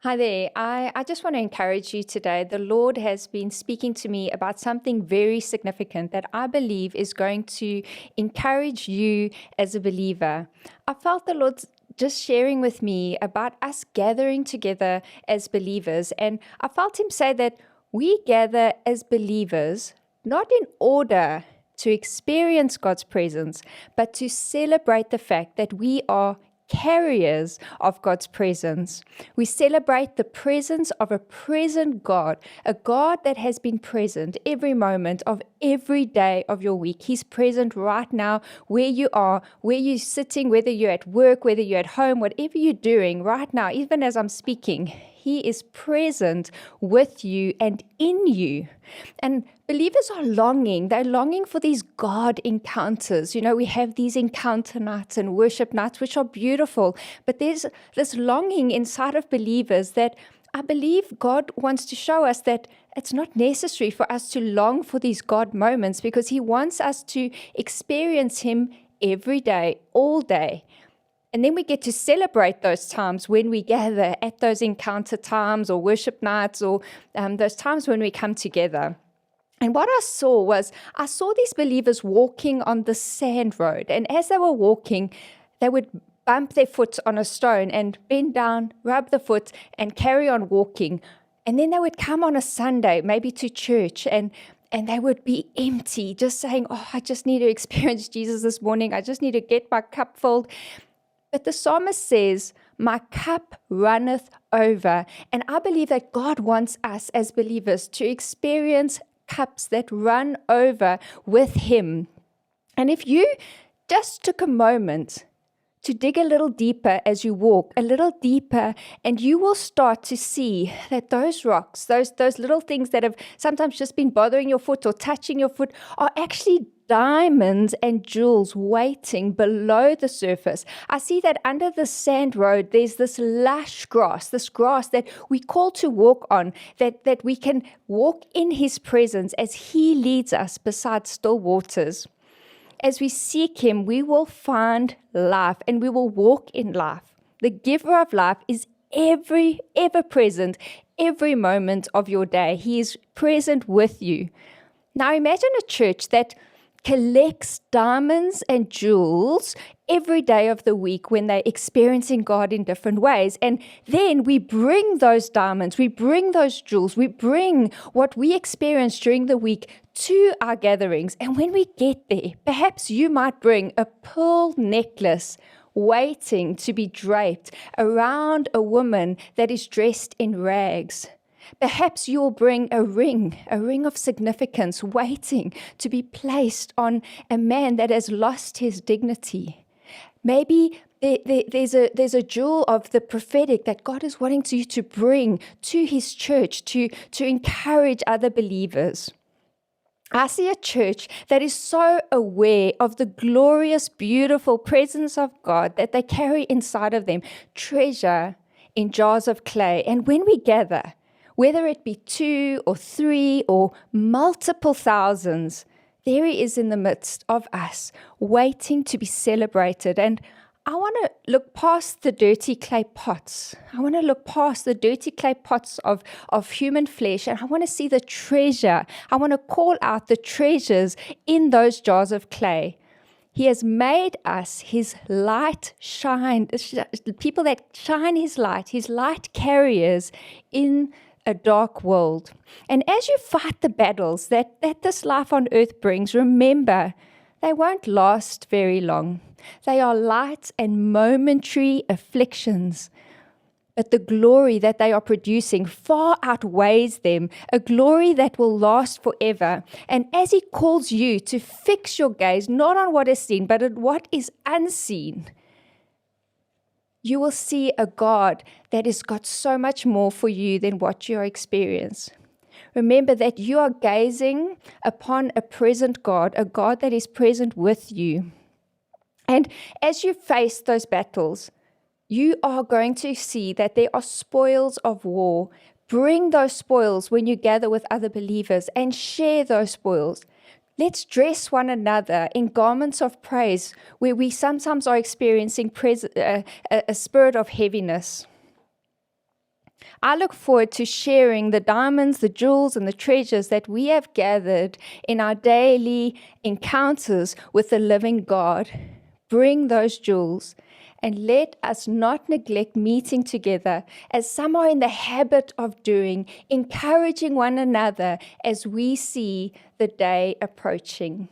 Hi there. I just want to encourage you today. The Lord has been speaking to me about something very significant that I believe is going to encourage you as a believer. I felt the Lord just sharing with me about us gathering together as believers. And I felt Him say that we gather as believers not in order to experience God's presence, but to celebrate the fact that we are carriers of God's presence. We celebrate the presence of a present God, a God that has been present every moment of every day of your week. He's present right now where you are, where you're sitting, whether you're at work, whether you're at home, whatever you're doing right now, even as I'm speaking. He is present with you and in you. And believers are longing. They're longing for these God encounters. You know, we have these encounter nights and worship nights, which are beautiful. But there's this longing inside of believers that I believe God wants to show us that it's not necessary for us to long for these God moments, because He wants us to experience Him every day, all day. And then we get to celebrate those times when we gather at those encounter times or worship nights or those times when we come together. And what I saw these believers walking on the sand road. And as they were walking, they would bump their foot on a stone and bend down, rub the foot, and carry on walking. And then they would come on a Sunday, maybe to church, and they would be empty, just saying, "Oh, I just need to experience Jesus this morning. I just need to get my cup filled." But the psalmist says, "My cup runneth over." And I believe that God wants us as believers to experience cups that run over with Him. And if you just took a moment to dig a little deeper as you walk, a little deeper, and you will start to see that those rocks, those little things that have sometimes just been bothering your foot or touching your foot, are actually diamonds and jewels waiting below the surface. I see that under the sand road, there's this lush grass, this grass that we call to walk on, that we can walk in His presence as He leads us beside still waters. As we seek Him, we will find life and we will walk in life. The giver of life is ever present, every moment of your day. He is present with you. Now imagine a church that collects diamonds and jewels every day of the week when they're experiencing God in different ways. And then we bring those diamonds, we bring those jewels, we bring what we experience during the week to our gatherings. And when we get there, perhaps you might bring a pearl necklace waiting to be draped around a woman that is dressed in rags. Perhaps you'll bring a ring of significance waiting to be placed on a man that has lost his dignity. Maybe there's a jewel of the prophetic that God is wanting you to bring to His church to encourage other believers. I see a church that is so aware of the glorious, beautiful presence of God that they carry inside of them treasure in jars of clay. And when we gather, whether it be 2 or 3 or multiple thousands, there He is in the midst of us, waiting to be celebrated. And I want to look past the dirty clay pots. I want to look past the dirty clay pots of human flesh, and I want to see the treasure. I want to call out the treasures in those jars of clay. He has made us His light shine, people that shine His light carriers in a dark world. And as you fight the battles that this life on earth brings, remember, they won't last very long. They are light and momentary afflictions. But the glory that they are producing far outweighs them, a glory that will last forever. And as He calls you to fix your gaze not on what is seen, but on what is unseen, you will see a God that has got so much more for you than what you are experiencing. Remember that you are gazing upon a present God, a God that is present with you. And as you face those battles, you are going to see that there are spoils of war. Bring those spoils when you gather with other believers and share those spoils. Let's dress one another in garments of praise where we sometimes are experiencing a spirit of heaviness. I look forward to sharing the diamonds, the jewels, and the treasures that we have gathered in our daily encounters with the living God. Bring those jewels, and let us not neglect meeting together, as some are in the habit of doing, encouraging one another as we see the day approaching.